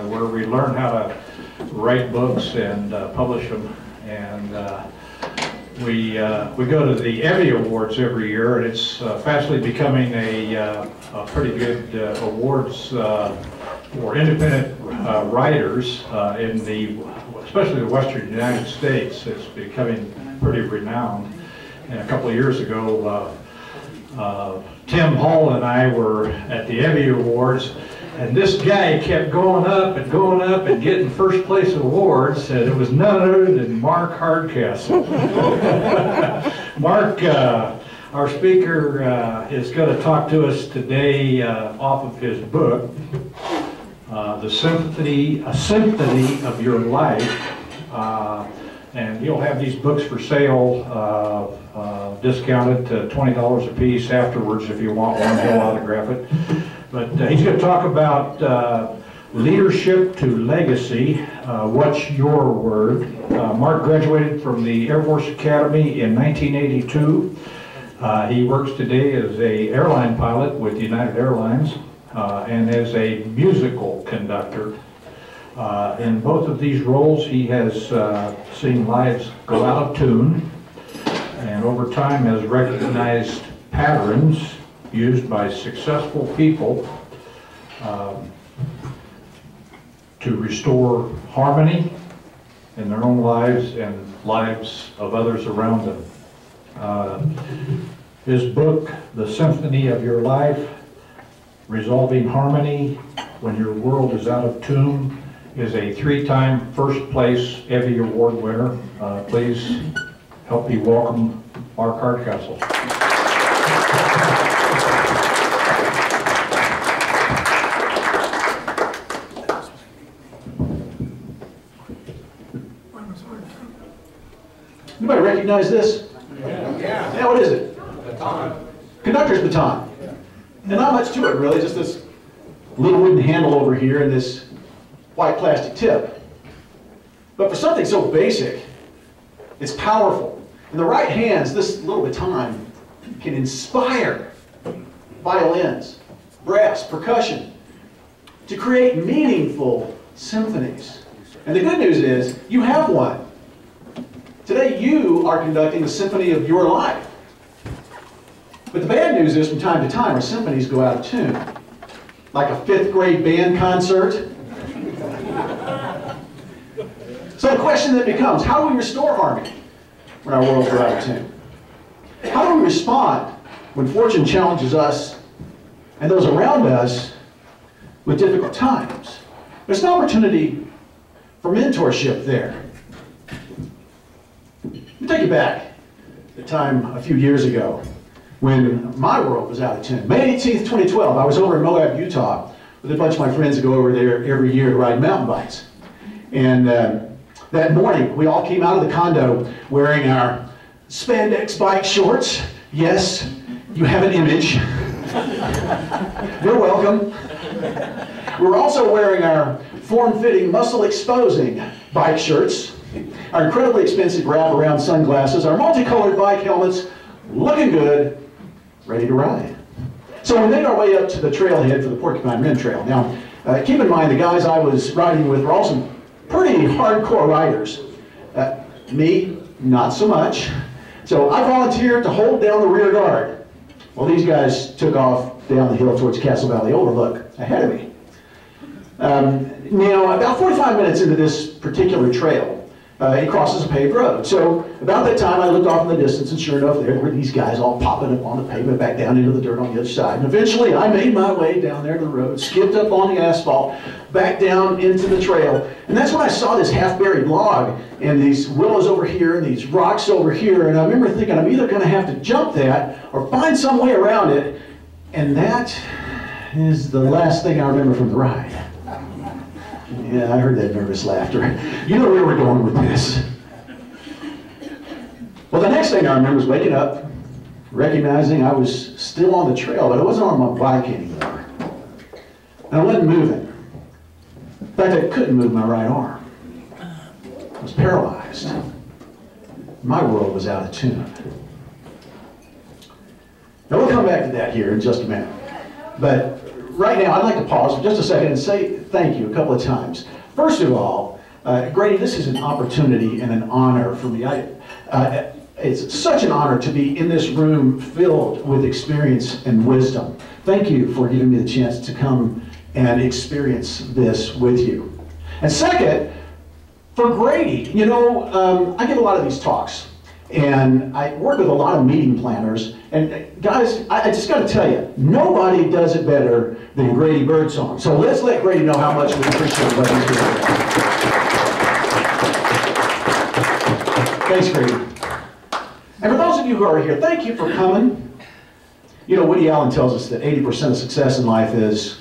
where we learn how to write books and publish them. And we go to the Emmy Awards every year, and it's fastly becoming a pretty good awards for independent writers especially the Western United States. It's becoming pretty renowned. And a couple of years ago, Tim Hall and I were at the Emmy Awards, and this guy kept going up and getting first place awards, and it was none other than Mark Hardcastle. Mark, our speaker, is going to talk to us today off of his book, The Symphony, A Symphony of Your Life. And you'll have these books for sale, discounted to $20 a piece afterwards if you want one. He'll autograph it. But he's going to talk about leadership to legacy. What's your word? Mark graduated from the Air Force Academy in 1982. He works today as an airline pilot with United Airlines and as a musical conductor. In both of these roles, he has seen lives go out of tune, and over time has recognized patterns used by successful people to restore harmony in their own lives and lives of others around them. His book, The Symphony of Your Life, Resolving Harmony When Your World is Out of Tune, is a 3-time first place Emmy Award winner. Please help me welcome Mark Hardcastle. Anybody recognize this? Yeah, what is it? Baton. Conductor's baton. And not much to it really, just this little wooden handle over here and this white plastic tip. But for something so basic, it's powerful. In the right hands, this little baton can inspire violins, brass, percussion, to create meaningful symphonies. And the good news is, you have one. Today you are conducting the symphony of your life. But the bad news is, from time to time, our symphonies go out of tune. Like a 5th grade band concert. So the question then becomes, how do we restore harmony when our worlds are out of tune? How do we respond when fortune challenges us and those around us with difficult times? There's an opportunity for mentorship there. Let me take you back to a time a few years ago when my world was out of tune. May 18th, 2012, I was over in Moab, Utah with a bunch of my friends that go over there every year to ride mountain bikes. And that morning, we all came out of the condo wearing our spandex bike shorts. Yes, you have an image. You're welcome. We were also wearing our form-fitting, muscle-exposing bike shirts, our incredibly expensive wrap-around sunglasses, our multicolored bike helmets, looking good, ready to ride. So we made our way up to the trailhead for the Porcupine Rim Trail. Now, keep in mind, the guys I was riding with were all some pretty hardcore riders. Me, not so much. So I volunteered to hold down the rear guard while these guys took off down the hill towards Castle Valley Overlook ahead of me. Now, about 45 minutes into this particular trail, it crosses a paved road. So about that time, I looked off in the distance, and sure enough, there were these guys all popping up on the pavement, back down into the dirt on the other side. And eventually, I made my way down there to the road, skipped up on the asphalt, back down into the trail. And that's when I saw this half-buried log, and these willows over here, and these rocks over here. And I remember thinking, I'm either going to have to jump that, or find some way around it. And that is the last thing I remember from the ride. Yeah, I heard that nervous laughter. You know where we're going with this. Well, the next thing I remember was waking up, recognizing I was still on the trail, but I wasn't on my bike anymore. And I wasn't moving. In fact, I couldn't move my right arm. I was paralyzed. My world was out of tune. Now, we'll come back to that here in just a minute. But right now, I'd like to pause for just a second and say thank you a couple of times. First of all, Grady, this is an opportunity and an honor for me. It's such an honor to be in this room filled with experience and wisdom. Thank you for giving me the chance to come and experience this with you. And second, for Grady, you know, I give a lot of these talks, and I work with a lot of meeting planners, and guys, I just got to tell you, nobody does it better than Grady Birdsong. So let's let Grady know how much we appreciate what he's doing. Thanks, Grady. And for those of you who are here, thank you for coming. You know, Woody Allen tells us that 80% of success in life is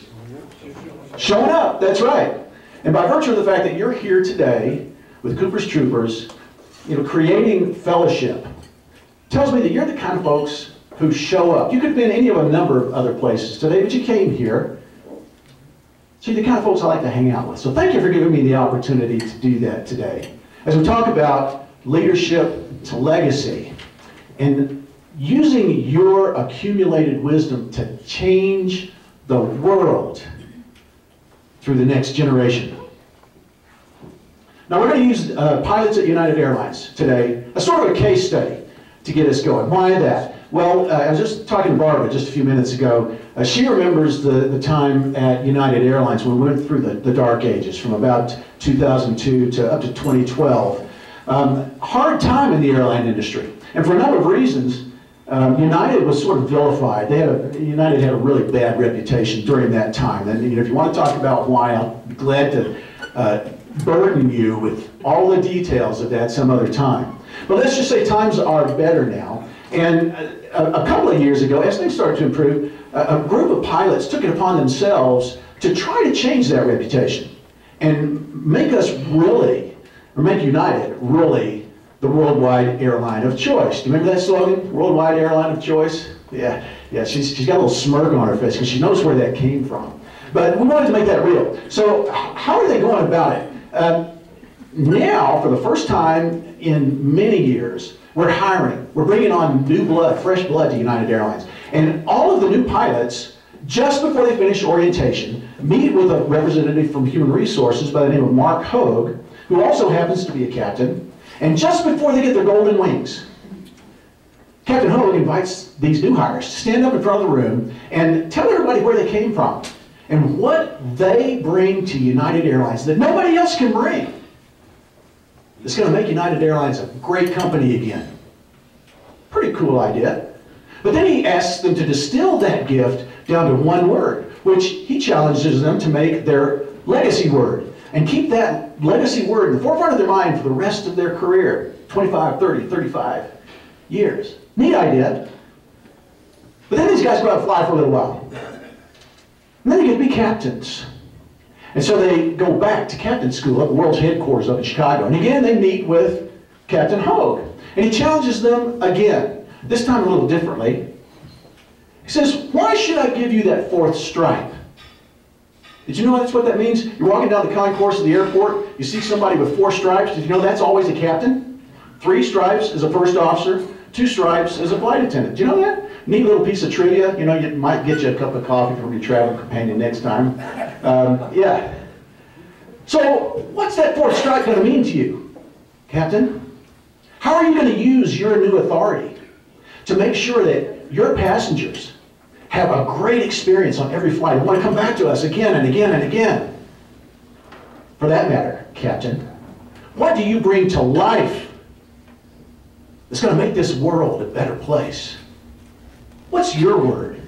showing up. That's right. And by virtue of the fact that you're here today with Cooper's Troopers, you know, creating fellowship, tells me that you're the kind of folks who show up. You could have been any of a number of other places today, but you came here. So you're the kind of folks I like to hang out with. So thank you for giving me the opportunity to do that today. As we talk about leadership to legacy, and using your accumulated wisdom to change the world through the next generation. Now we're going to use pilots at United Airlines today, a sort of a case study to get us going. Why that? Well, I was just talking to Barbara just a few minutes ago. She remembers the time at United Airlines when we went through the dark ages from about 2002 to up to 2012. Hard time in the airline industry. And for a number of reasons, United was sort of vilified. United had a really bad reputation during that time. And you know, if you want to talk about why, I'll be glad to burden you with all the details of that some other time. But let's just say times are better now. And a couple of years ago, as things started to improve, a group of pilots took it upon themselves to try to change that reputation and make us really, or make United really, the worldwide airline of choice. Do you remember that slogan? Worldwide airline of choice? Yeah, she's got a little smirk on her face because she knows where that came from. But we wanted to make that real. So how are they going about it? Now, for the first time in many years, we're hiring. We're bringing on new blood, fresh blood to United Airlines. And all of the new pilots, just before they finish orientation, meet with a representative from Human Resources by the name of Mark Hogue, who also happens to be a captain. And just before they get their golden wings, Captain Hogue invites these new hires to stand up in front of the room and tell everybody where they came from and what they bring to United Airlines that nobody else can bring. It's going to make United Airlines a great company again. Pretty cool idea. But then he asks them to distill that gift down to one word, which he challenges them to make their legacy word. And keep that legacy word in the forefront of their mind for the rest of their career, 25, 30, 35 years. Neat idea. But then these guys go out and fly for a little while. And then they get to be captains. And so they go back to captain school at the world's headquarters up in Chicago. And again, they meet with Captain Hogue. And he challenges them again, this time a little differently. He says, why should I give you that fourth stripe? Did you know that's what that means? You're walking down the concourse of the airport, you see somebody with 4 stripes. Did you know that's always a captain? 3 stripes as a first officer, 2 stripes as a flight attendant. Do you know that? Neat little piece of trivia. You know, it might get you a cup of coffee from your travel companion next time. Yeah. So, what's that 4th stripe going to mean to you, Captain? How are you going to use your new authority to make sure that your passengers have a great experience on every flight and want to come back to us again and again and again? For that matter, Captain, what do you bring to life that's going to make this world a better place? What's your word?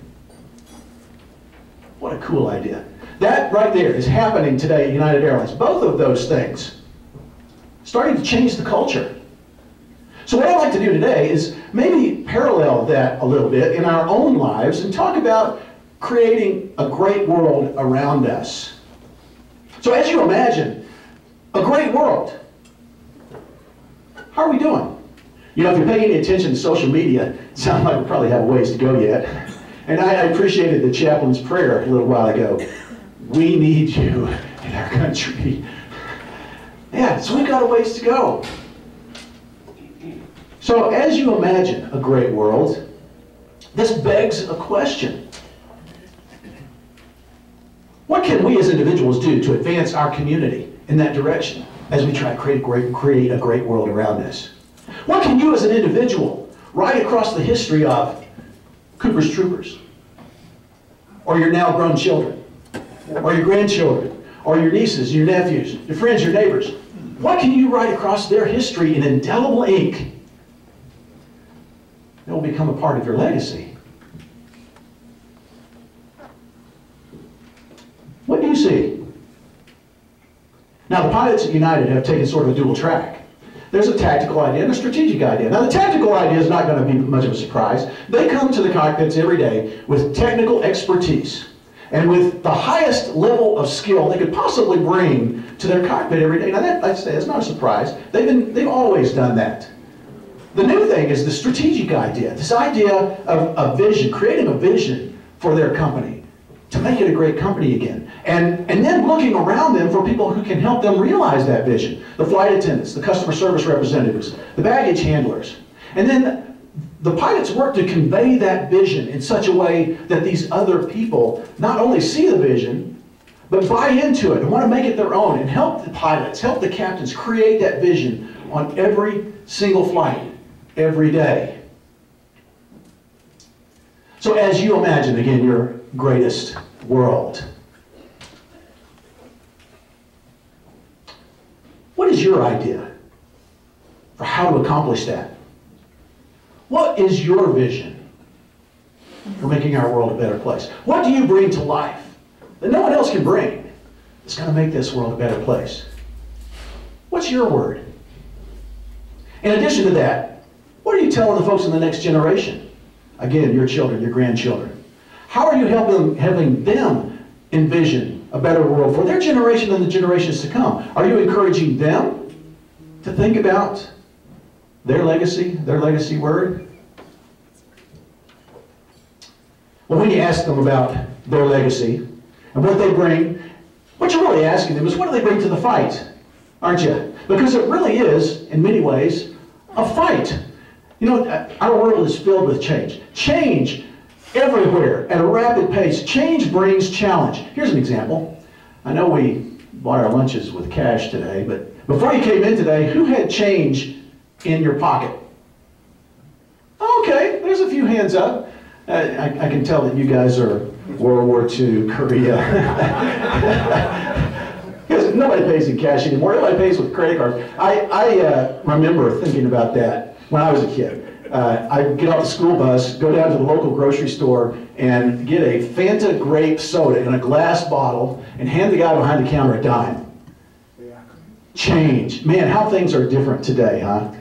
What a cool idea. That right there is happening today at United Airlines. Both of those things starting to change the culture. So what I'd like to do today is maybe parallel that a little bit in our own lives and talk about creating a great world around us. So as you imagine, a great world, how are we doing? You know, if you're paying any attention to social media, it sounds like we probably have a ways to go yet. And I appreciated the chaplain's prayer a little while ago. We need you in our country. Yeah, so we've got a ways to go. So as you imagine a great world, this begs a question. What can we as individuals do to advance our community in that direction as we try to create a great world around us? What can you as an individual write across the history of Cooper's Troopers, or your now grown children, or your grandchildren, or your nieces, your nephews, your friends, your neighbors? What can you write across their history in indelible ink that will become a part of your legacy? What do you see? Now, the pilots at United have taken sort of a dual track. There's a tactical idea and a strategic idea. Now, the tactical idea is not going to be much of a surprise. They come to the cockpits every day with technical expertise and with the highest level of skill they could possibly bring to their cockpit every day. Now, I'd say that's not a surprise. They've always done that. The new thing is the strategic idea, this idea of a vision, creating a vision for their company to make it a great company again. And then looking around them for people who can help them realize that vision. The flight attendants, the customer service representatives, the baggage handlers. And then the pilots work to convey that vision in such a way that these other people not only see the vision, but buy into it and want to make it their own and help the pilots, help the captains create that vision on every single flight, every day. So as you imagine, again, your greatest world, what is your idea for how to accomplish that? What is your vision for making our world a better place? What do you bring to life that no one else can bring that's going to make this world a better place? What's your word? In addition to that, what are you telling the folks in the next generation? Again, your children, your grandchildren. How are you helping them envision a better world for their generation and the generations to come? Are you encouraging them to think about their legacy word? Well, when you ask them about their legacy and what they bring, what you're really asking them is, what do they bring to the fight? Aren't you? Because it really is, in many ways, a fight. You know, our world is filled with change. Change everywhere at a rapid pace. Change brings challenge. Here's an example. I know we bought our lunches with cash today, but before you came in today, who had change in your pocket? Okay, there's a few hands up. I can tell that you guys are World War II, Korea. Because nobody pays in cash anymore. Everybody pays with credit cards. I remember thinking about that when I was a kid. I'd get off the school bus, go down to the local grocery store, and get a Fanta grape soda in a glass bottle, and hand the guy behind the counter a dime. Change. Man, how things are different today, huh?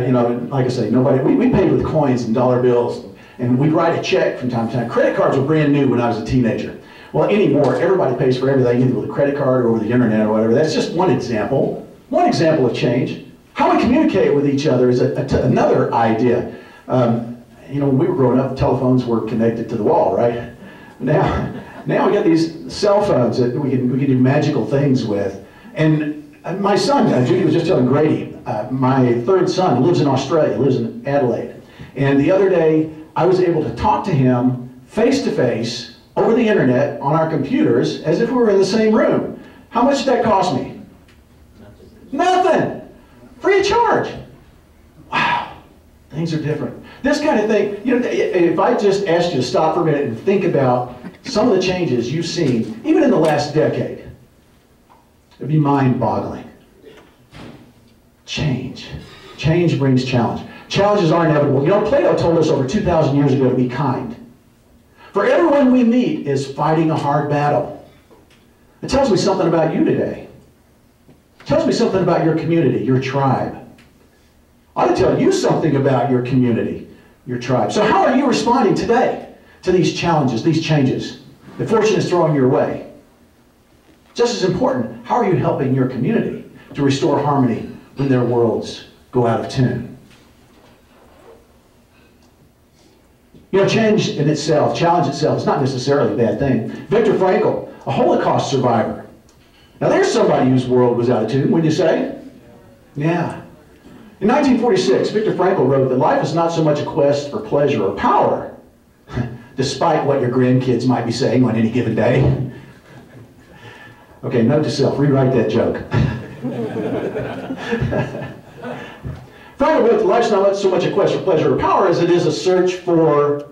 You know, like I say, we paid with coins and dollar bills, and we'd write a check from time to time. Credit cards were brand new when I was a teenager. Well, anymore, everybody pays for everything, either with a credit card or over the internet or whatever. That's just one example of change. How we communicate with each other is another idea. You know, when we were growing up, telephones were connected to the wall, right? Now we got these cell phones that we can do magical things with. And my son, Judy was just telling Grady, my third son lives in Australia, lives in Adelaide. And the other day, I was able to talk to him face to face over the internet on our computers as if we were in the same room. How much did that cost me? Nothing. Free of charge. Wow, things are different. This kind of thing, you know, if I just asked you to stop for a minute and think about some of the changes you've seen, even in the last decade, it'd be mind-boggling. Change. Change brings challenge. Challenges are inevitable. You know, Plato told us over 2,000 years ago to be kind. For everyone we meet is fighting a hard battle. It tells me something about you today. It tells me something about your community, your tribe. I ought to tell you something about your community, your tribe. So how are you responding today to these challenges, these changes that fortune is throwing your way? Just as important, how are you helping your community to restore harmony when their worlds go out of tune? You know, change in itself, challenge itself, is not necessarily a bad thing. Viktor Frankl, a Holocaust survivor. Now there's somebody whose world was out of tune, wouldn't you say? Yeah. In 1946, Viktor Frankl wrote that life is not so much a quest for pleasure or power, despite what your grandkids might be saying on any given day. Okay, note to self, rewrite that joke. Franklin wrote, life's not so much a quest for pleasure or power as it is a search for,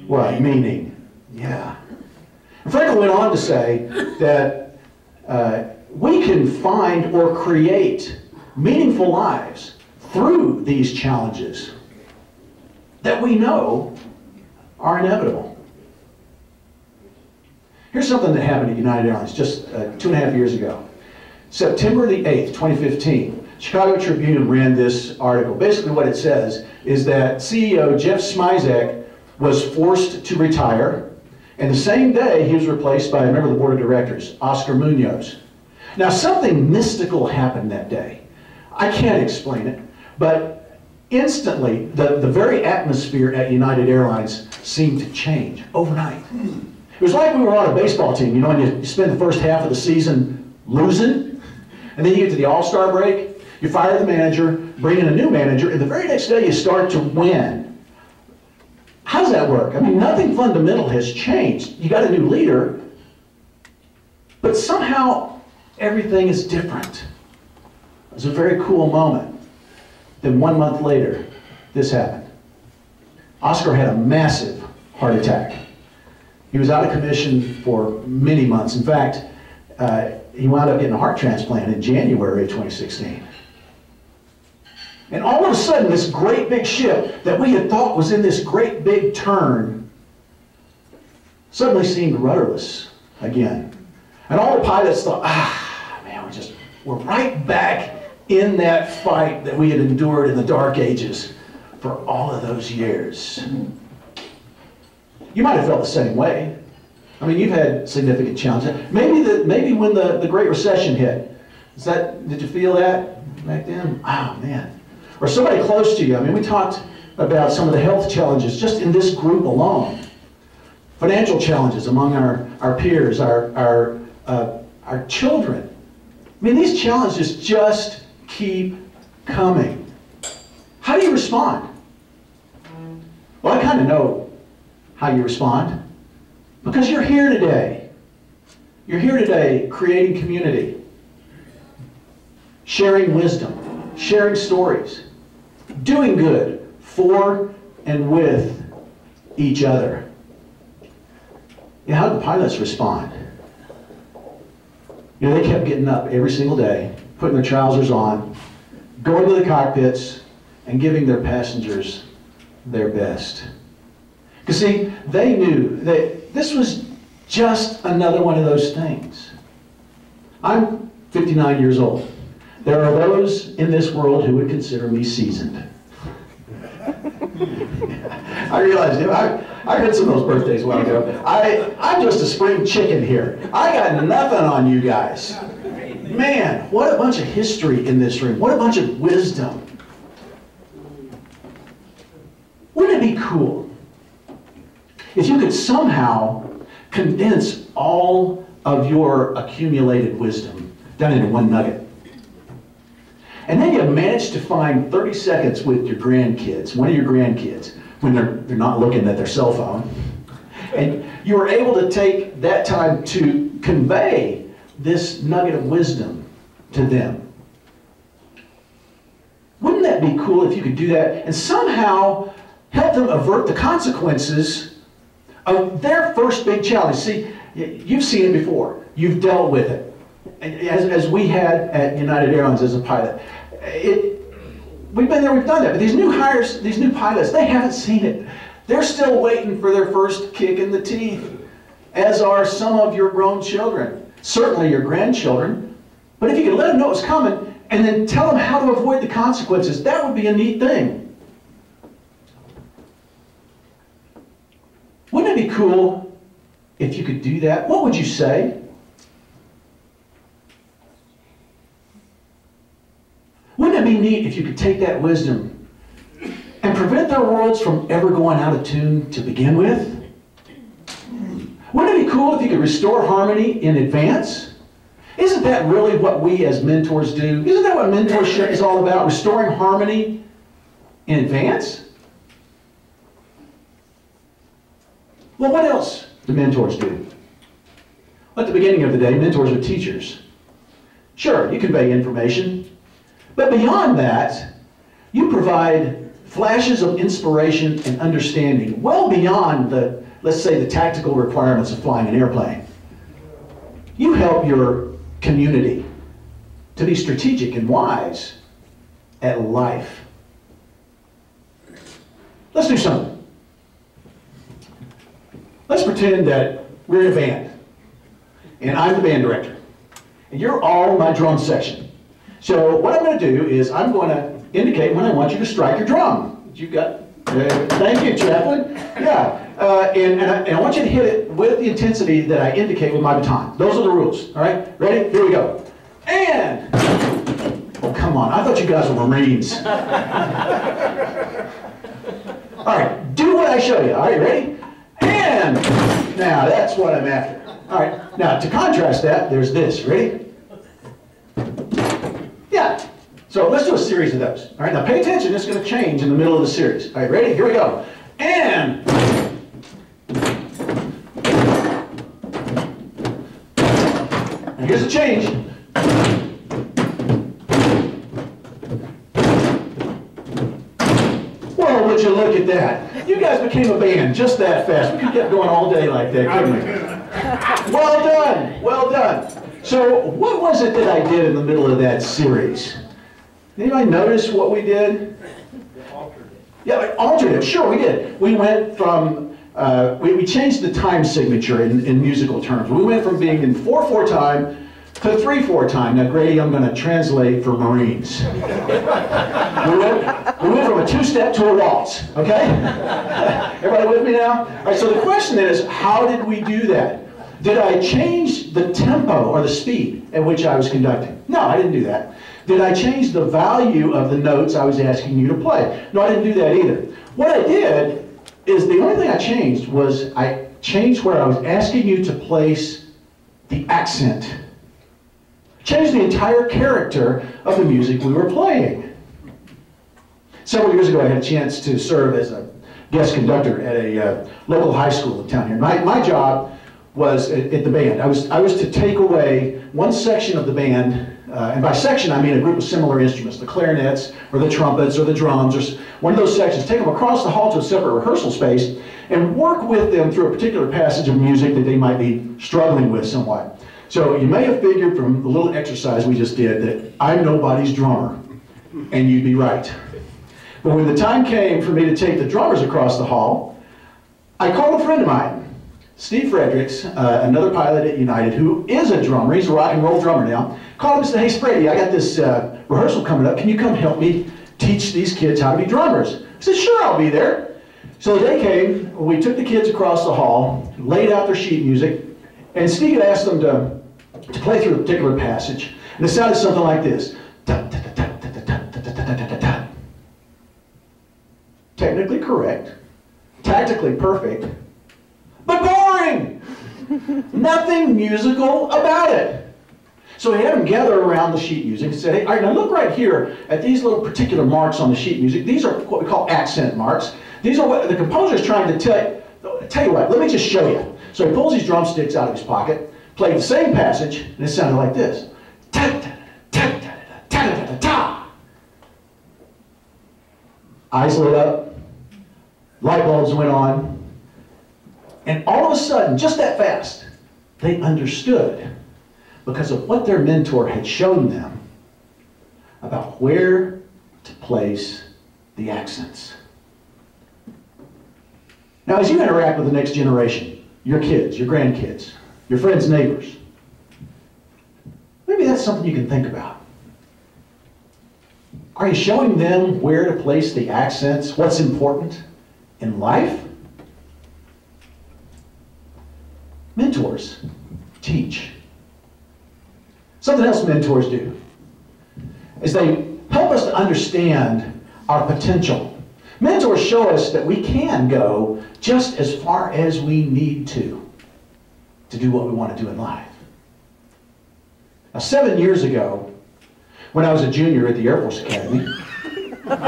what? Meaning. Yeah. And Franklin went on to say that we can find or create meaningful lives through these challenges that we know are inevitable. Here's something that happened at United Airlines just 2.5 years ago. September the 8th, 2015, Chicago Tribune ran this article. Basically what it says is that CEO Jeff Smizek was forced to retire, and the same day he was replaced by a member of the board of directors, Oscar Munoz. Now something mystical happened that day. I can't explain it, but instantly the very atmosphere at United Airlines seemed to change overnight. It was like we were on a baseball team, you know, and you spend the first half of the season losing, and then you get to the All-Star break, you fire the manager, bring in a new manager, and the very next day you start to win. How does that work? I mean, nothing fundamental has changed. You got a new leader, but somehow everything is different. It was a very cool moment. Then 1 month later, this happened. Oscar had a massive heart attack. He was out of commission for many months. In fact, he wound up getting a heart transplant in January of 2016. And all of a sudden, this great big ship that we had thought was in this great big turn suddenly seemed rudderless again. And all the pilots thought, man, we're right back in that fight that we had endured in the dark ages for all of those years. You might have felt the same way. I mean, you've had significant challenges. Maybe when the Great Recession hit, did you feel that back then? Oh, man. Or somebody close to you. I mean, we talked about some of the health challenges just in this group alone. Financial challenges among our peers, our children. I mean, these challenges just keep coming. How do you respond? Well, I kind of know how you respond. Because you're here today. You're here today creating community, sharing wisdom, sharing stories, doing good for and with each other. Yeah, how did the pilots respond? You know, they kept getting up every single day, putting their trousers on, going to the cockpits, and giving their passengers their best. Because see, they knew that this was just another one of those things. I'm 59 years old. There are those in this world who would consider me seasoned. I realized, I heard some of those birthdays a while ago. I'm just a spring chicken here. I got nothing on you guys. Man, what a bunch of history in this room. What a bunch of wisdom. Wouldn't it be cool if you could somehow condense all of your accumulated wisdom down into one nugget? And then you manage to find 30 seconds with your grandkids, one of your grandkids, when they're not looking at their cell phone. And you were able to take that time to convey this nugget of wisdom to them. Wouldn't that be cool if you could do that and somehow help them avert the consequences of their first big challenge? See, you've seen it before. You've dealt with it. As we had at United Airlines as a pilot. We've been there, we've done that. But these new hires, these new pilots, they haven't seen it. They're still waiting for their first kick in the teeth, as are some of your grown children, certainly your grandchildren. But if you could let them know what's coming and then tell them how to avoid the consequences, that would be a neat thing. Wouldn't it be cool if you could do that? What would you say? Wouldn't it be neat if you could take that wisdom and prevent their worlds from ever going out of tune to begin with? Wouldn't it be cool if you could restore harmony in advance? Isn't that really what we as mentors do? Isn't that what mentorship is all about? Restoring harmony in advance? Well, what else do mentors do? At the beginning of the day, mentors are teachers. Sure, you convey information. But beyond that, you provide flashes of inspiration and understanding well beyond the, let's say, the tactical requirements of flying an airplane. You help your community to be strategic and wise at life. Let's do something. Let's pretend that we're in a band, and I'm the band director, and you're all my drum section. So what I'm going to do is I'm going to indicate when I want you to strike your drum. You've got, thank you, Chaplain. Yeah, and I want you to hit it with the intensity that I indicate with my baton. Those are the rules. All right, ready? Here we go. And, oh come on, I thought you guys were Marines. All right, do what I show you. All right, ready? And, now that's what I'm after. All right, now to contrast that, there's this. Ready? Yeah. So let's do a series of those. All right, now pay attention. It's going to change in the middle of the series. All right, ready? Here we go. And here's the change. Well, would you look at that? You guys became a band just that fast. We could get going all day like that, couldn't we? Well done. Well done. So what was it that I did in the middle of that series? Anybody notice what we did? Yeah, we altered it. Sure, we did. We went from, we changed the time signature in musical terms. We went from being in 4/4 time to 3/4 time. Now, Grady, I'm going to translate for Marines. We went from a two-step to a waltz, okay? Everybody with me now? All right, so the question is, how did we do that? Did I change the tempo or the speed at which I was conducting? No, I didn't do that. Did I change the value of the notes I was asking you to play? No, I didn't do that either. What I did is the only thing I changed was I changed where I was asking you to place the accent. Changed the entire character of the music we were playing. Several years ago, I had a chance to serve as a guest conductor at a local high school in town here. My job was at the band. I was to take away one section of the band, and by section I mean a group of similar instruments, the clarinets or the trumpets or the drums, or one of those sections, take them across the hall to a separate rehearsal space and work with them through a particular passage of music that they might be struggling with somewhat. So you may have figured from the little exercise we just did that I'm nobody's drummer, and you'd be right. But when the time came for me to take the drummers across the hall, I called a friend of mine, Steve Fredericks, another pilot at United, who is a drummer. He's a rock and roll drummer now. Called him and said, "Hey, Sprady, I got this rehearsal coming up. Can you come help me teach these kids how to be drummers?" I said, "Sure, I'll be there." So the day came, we took the kids across the hall, laid out their sheet music, and Steve had asked them to play through a particular passage. And it sounded something like this. Technically correct, tactically perfect, but boring! Nothing musical about it. So we had them gather around the sheet music and said, "Hey, all right, now look right here at these little particular marks on the sheet music. These are what we call accent marks. These are what the composer is trying to tell you what, let me just show you." So he pulls these drumsticks out of his pocket, played the same passage, and it sounded like this. Eyes lit up, light bulbs went on, and all of a sudden, just that fast, they understood because of what their mentor had shown them about where to place the accents. Now, as you interact with the next generation, your kids, your grandkids, your friends, neighbors, maybe that's something you can think about. Are you showing them where to place the accents, what's important in life? Mentors teach. Something else mentors do is they help us to understand our potential. Mentors show us that we can go just as far as we need to do what we want to do in life. Now, 7 years ago, when I was a junior at the Air Force Academy. What?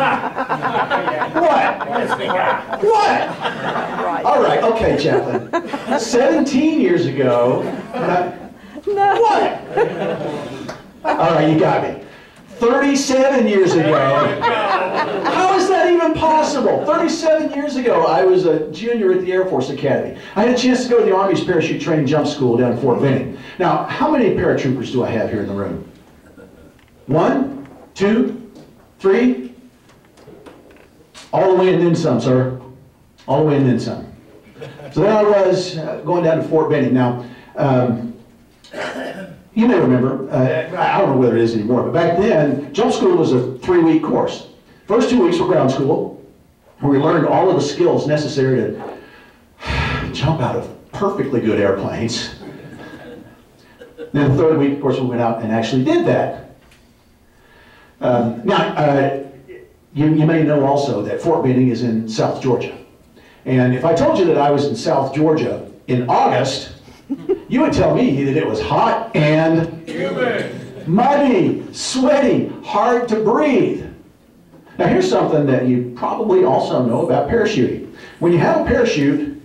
All right, okay, Chaplain. 17 years ago, what? All right, you got me. 37 years ago. How is that even possible? 37 years ago, I was a junior at the Air Force Academy. I had a chance to go to the Army's Parachute Training Jump School down in Fort Benning. Now, how many paratroopers do I have here in the room? 1, 2, 3? All the way and then some, sir. All the way and then some. So there I was going down to Fort Benning. Now, you may remember, I don't know whether it is anymore, but back then, jump school was a 3-week course. First 2 weeks were ground school, where we learned all of the skills necessary to jump out of perfectly good airplanes. Then the third week, of course, we went out and actually did that. You may know also that Fort Benning is in South Georgia. And if I told you that I was in South Georgia in August, you would tell me that it was hot and humid, muddy, sweaty, hard to breathe. Now here's something that you probably also know about parachuting. When you have a parachute,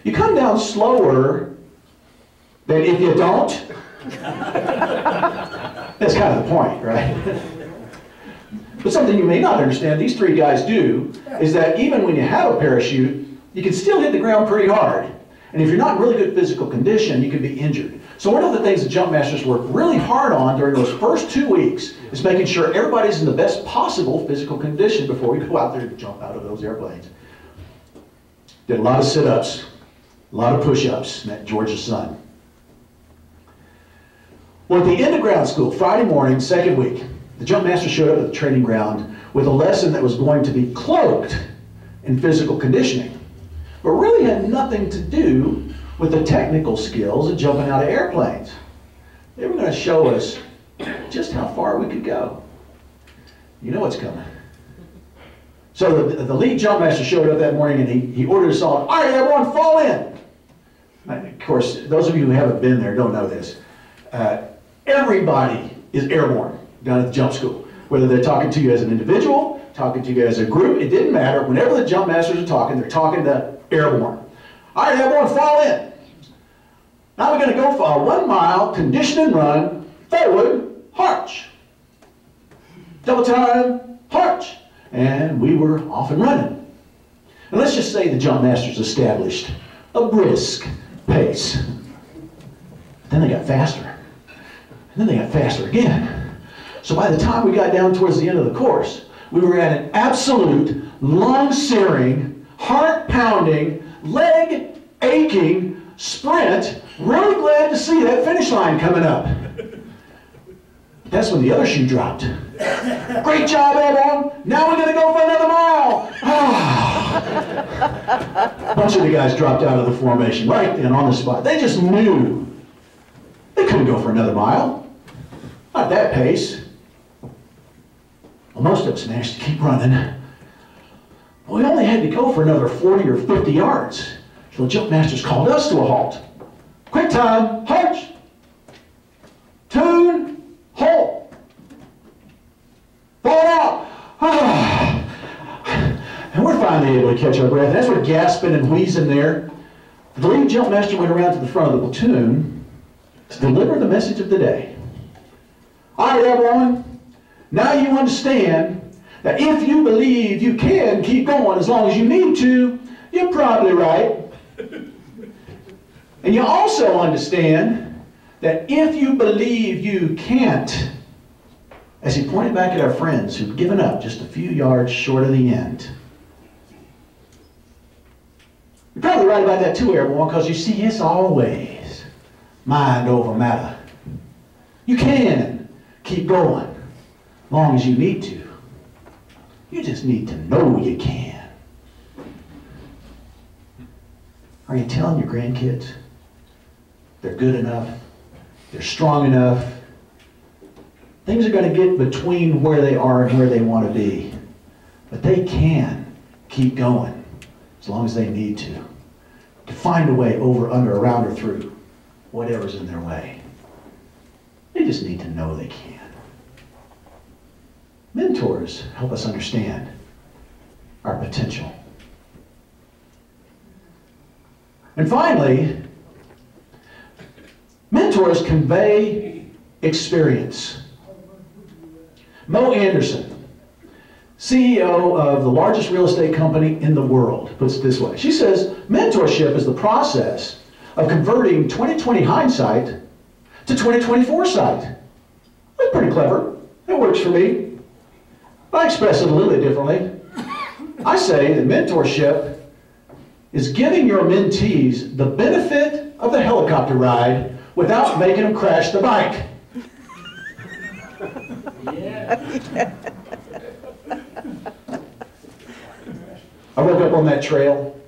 you come down slower than if you don't. That's kind of the point, right? But something you may not understand, these three guys do, is that even when you have a parachute, you can still hit the ground pretty hard. And if you're not in really good physical condition, you can be injured. So one of the things that jump masters work really hard on during those first 2 weeks is making sure everybody's in the best possible physical condition before we go out there and jump out of those airplanes. Did a lot of sit-ups, a lot of push-ups in that Georgia sun. Well, at the end of ground school, Friday morning, second week, the jump master showed up at the training ground with a lesson that was going to be cloaked in physical conditioning, but really had nothing to do with the technical skills of jumping out of airplanes. They were going to show us just how far we could go. You know what's coming. So the lead jump master showed up that morning and he ordered us all right, everyone fall in. Of course, those of you who haven't been there don't know this. Everybody is airborne down at the jump school. Whether they're talking to you as an individual, talking to you as a group, it didn't matter. Whenever the jump masters are talking, they're talking to airborne. All right, everyone fall in. Now we're going to go for a 1 mile condition and run, forward, march. Double time, march. And we were off and running. And let's just say the jump masters established a brisk pace. Then they got faster. And then they got faster again. So by the time we got down towards the end of the course, we were at an absolute, lung-searing, heart-pounding, leg-aching sprint. Really glad to see that finish line coming up. That's when the other shoe dropped. Great job, everyone. Now we're going to go for another mile. A bunch of the guys dropped out of the formation right then on the spot. They just knew they couldn't go for another mile. Not at that pace. Well, most of us managed to keep running. But we only had to go for another 40 or 50 yards. So the jump masters called us to a halt. Quick time, march. Tune, halt. Fall out. And we're finally able to catch our breath. As we're gasping and wheezing there, the lead jump master went around to the front of the platoon to deliver the message of the day. All right, everyone. Now you understand that if you believe you can keep going as long as you need to, you're probably right. And you also understand that if you believe you can't, as he pointed back at our friends who'd given up just a few yards short of the end. You're probably right about that too, everyone, because you see, it's always mind over matter. You can keep going as long as you need to. You just need to know you can. Are you telling your grandkids they're good enough, they're strong enough? Things are going to get between where they are and where they want to be. But they can keep going as long as they need to find a way over, under, around, or through whatever's in their way. They just need to know they can. Mentors help us understand our potential. And finally, mentors convey experience Mo Anderson, CEO of the largest real estate company in the world, puts it this way. She says, mentorship is the process of converting 2020 hindsight to 2020 foresight. That's pretty clever. It works for me. But I express it a little bit differently. I say that mentorship is giving your mentees the benefit of the helicopter ride without making them crash the bike. I woke up on that trail,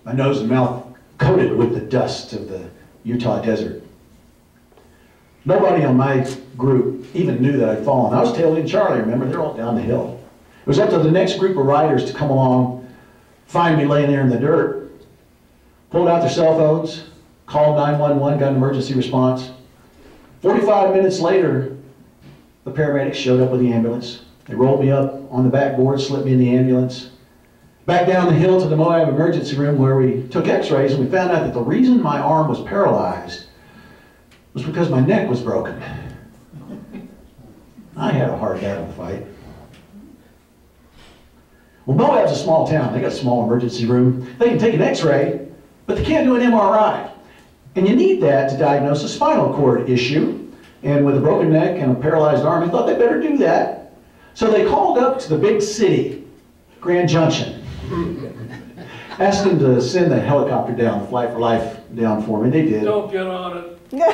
my nose and mouth coated with the dust of the Utah desert. Nobody on my group even knew that I'd fallen. I was tailing Charlie, remember? They're all down the hill. It was up to the next group of riders to come along, find me laying there in the dirt, pulled out their cell phones, called 911, got an emergency response. 45 minutes later, the paramedics showed up with the ambulance. They rolled me up on the backboard, slipped me in the ambulance. Back down the hill to the Moab emergency room where we took x-rays, and we found out that the reason my arm was paralyzed was because my neck was broken. I had a hard battle to fight. Well, Moab's a small town. They got a small emergency room. They can take an x-ray, but they can't do an MRI. And you need that to diagnose a spinal cord issue. And with a broken neck and a paralyzed arm, they thought they better do that. So they called up to the big city, Grand Junction. Asked them to send the helicopter down, Flight for Life down for me. They did. Don't get on it. Too late,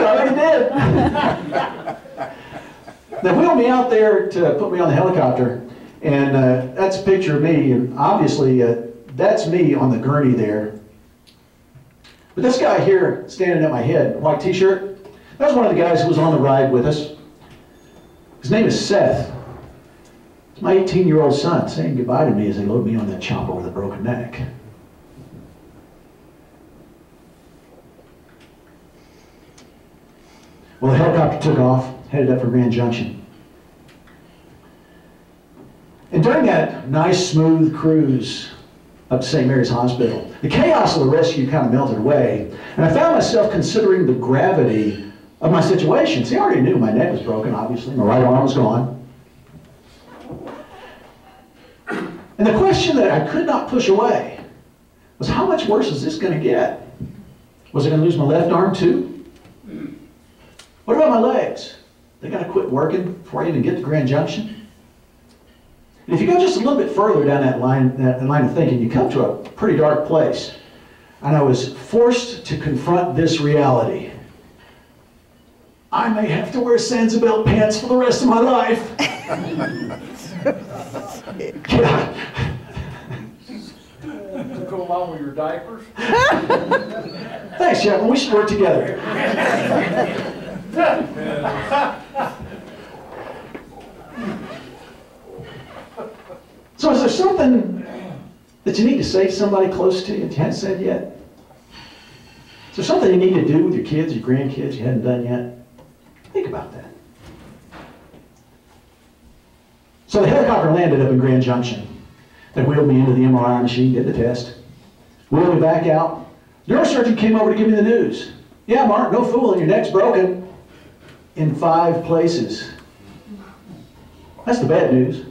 I already did. They wheeled me out there to put me on the helicopter, and that's a picture of me, and obviously that's me on the gurney there. But this guy here, standing at my head, white t-shirt, that was one of the guys who was on the ride with us. His name is Seth. It's my 18-year-old son saying goodbye to me as they load me on that chopper with a broken neck. Well, the helicopter took off, headed up for Grand Junction. And during that nice, smooth cruise up to St. Mary's Hospital, the chaos of the rescue kind of melted away, and I found myself considering the gravity of my situation. See, I already knew my neck was broken, obviously. My right arm was gone. And the question that I could not push away was, how much worse is this going to get? Was I going to lose my left arm too? What about my legs? They got to quit working before I even get to Grand Junction? And if you go just a little bit further down that line of thinking, you come to a pretty dark place. And I was forced to confront this reality. I may have to wear Sansa pants for the rest of my life. Yeah. To go along with your diapers? Thanks, Chapman. We should work together. So is there something that you need to say to somebody close to you that you haven't said yet? Is there something you need to do with your kids, your grandkids you hadn't done yet? Think about that. So the helicopter landed up in Grand Junction. They wheeled me into the MRI machine, did the test, wheeled me back out. Neurosurgeon came over to give me the news. Yeah, Mark, no fooling, your neck's broken in 5 places. That's the bad news.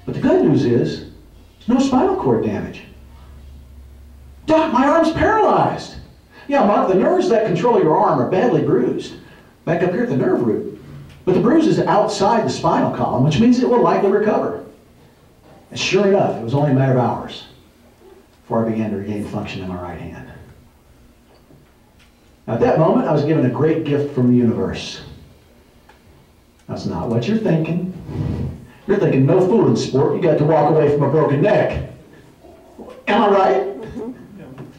But the good news is, there's no spinal cord damage. Doc, my arm's paralyzed. Yeah, Mark, the nerves that control your arm are badly bruised. Back up here at the nerve root. But the bruise is outside the spinal column, which means it will likely recover. And sure enough, it was only a matter of hours before I began to regain function in my right hand. Now, at that moment, I was given a great gift from the universe. That's not what you're thinking. You're thinking, no fooling, sport. You got to walk away from a broken neck. Am I right? Mm-hmm.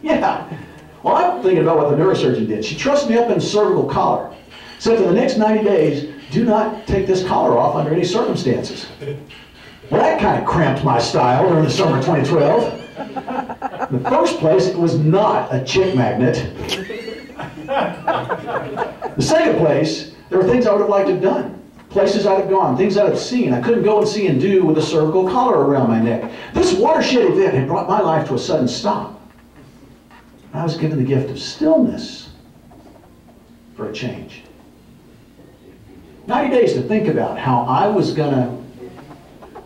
Yeah. Well, I'm thinking about what the neurosurgeon did. She trussed me up in a cervical collar. Said for the next 90 days, do not take this collar off under any circumstances. Well, that kind of cramped my style during the summer of 2012. In the first place, it was not a chick magnet. The second place, there were things I would have liked to have done. Places I'd have gone, things I'd have seen. I couldn't go and see and do with a cervical collar around my neck. This watershed event had brought my life to a sudden stop. I was given the gift of stillness for a change. 90 days to think about how I was going to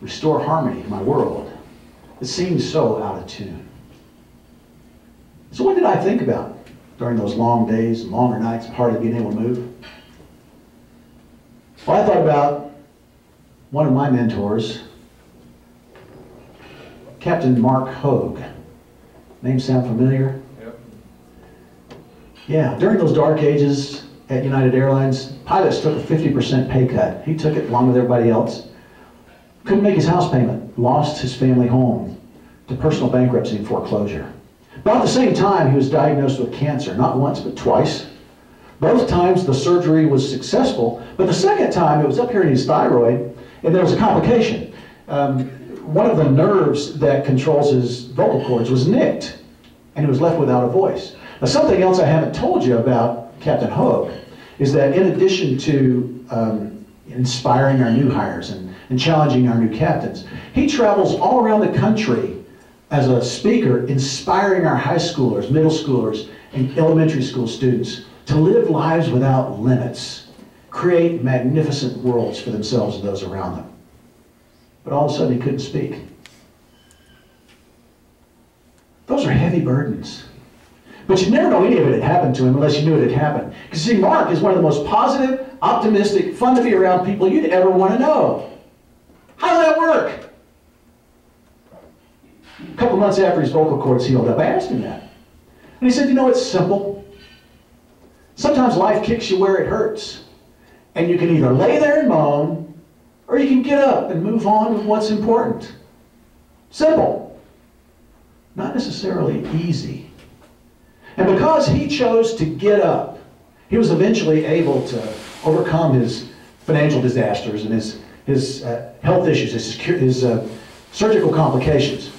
restore harmony in my world. It seemed so out of tune. So what did I think about during those long days and longer nights, part of being able to move? Well, I thought about one of my mentors, Captain Mark Hogue. Name sound familiar? Yep. Yeah, during those dark ages at United Airlines, pilots took a 50% pay cut. He took it along with everybody else. Couldn't make his house payment, lost his family home to personal bankruptcy and foreclosure. About the same time, he was diagnosed with cancer, not once, but twice. Both times the surgery was successful, but the second time it was up here in his thyroid, and there was a complication. One of the nerves that controls his vocal cords was nicked, and he was left without a voice. Now, something else I haven't told you about Captain Hogue is that in addition to inspiring our new hires and challenging our new captains, he travels all around the country as a speaker, inspiring our high schoolers, middle schoolers, and elementary school students to live lives without limits, create magnificent worlds for themselves and those around them. But all of a sudden he couldn't speak. Those are heavy burdens. But you never know any of it had happened to him unless you knew it had happened. Because see, Mark is one of the most positive, optimistic, fun to be around people you'd ever want to know. How does that work? A couple months after his vocal cords healed up, I asked him that. And he said, you know, it's simple. Sometimes life kicks you where it hurts. And you can either lay there and moan, or you can get up and move on with what's important. Simple. Not necessarily easy. And because he chose to get up, he was eventually able to overcome his financial disasters and his health issues, his surgical complications.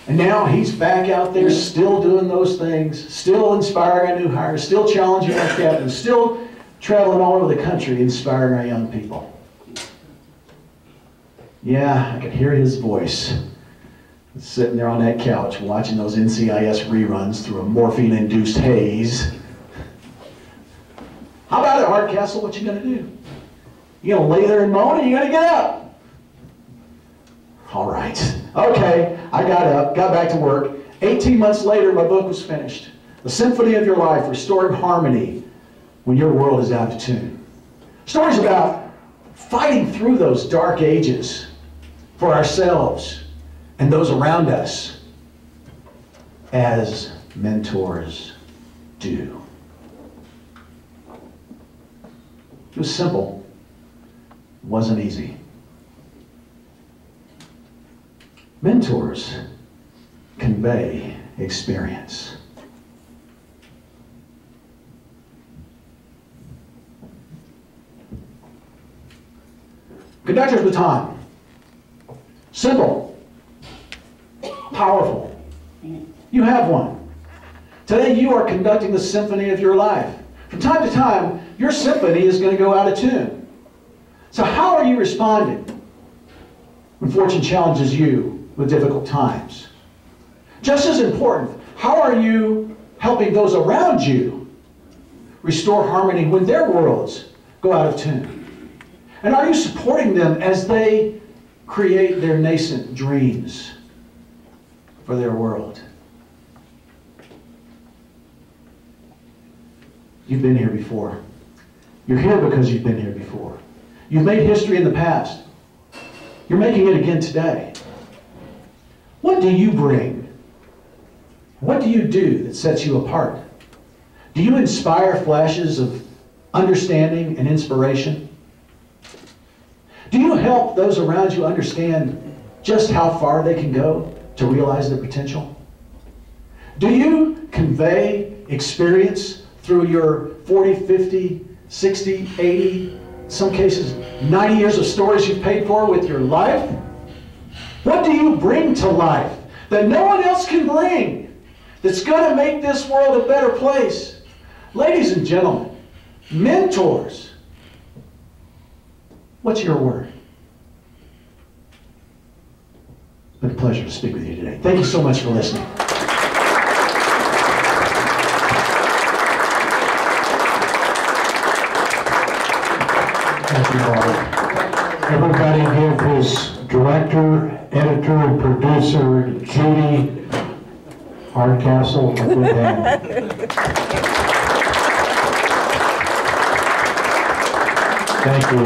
And now he's back out there still doing those things, still inspiring our new hires, still challenging our captains, still traveling all over the country inspiring our young people. Yeah, I could hear his voice sitting there on that couch watching those NCIS reruns through a morphine-induced haze. How about it, Hardcastle? What you gonna do? You gonna lay there and moan, or you gonna get up? All right. Okay, I got up, got back to work. 18 months later, my book was finished. The Symphony of Your Life, Restoring Harmony When Your World is Out of Tune. Stories about fighting through those dark ages for ourselves and those around us as mentors do. It was simple. It wasn't easy. Mentors convey experience. Conductor's baton. Simple. Powerful. You have one. Today you are conducting the symphony of your life. From time to time, your symphony is going to go out of tune. So how are you responding when fortune challenges you with difficult times? Just as important, how are you helping those around you restore harmony when their worlds go out of tune? And are you supporting them as they create their nascent dreams for their world? You've been here before. You're here because you've been here before. You've made history in the past. You're making it again today. What do you bring? What do you do that sets you apart? Do you inspire flashes of understanding and inspiration? Do you help those around you understand just how far they can go to realize their potential? Do you convey experience through your 40, 50, 60, 80, in some cases 90 years of stories you've paid for with your life? What do you bring to life that no one else can bring that's going to make this world a better place? Ladies and gentlemen, mentors. What's your word? It's been a pleasure to speak with you today. Thank you so much for listening. Thank you, Mark. Everybody give his director, editor, and producer, Judy Hardcastle, a good hand. Thank you.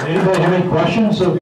Anybody have any questions of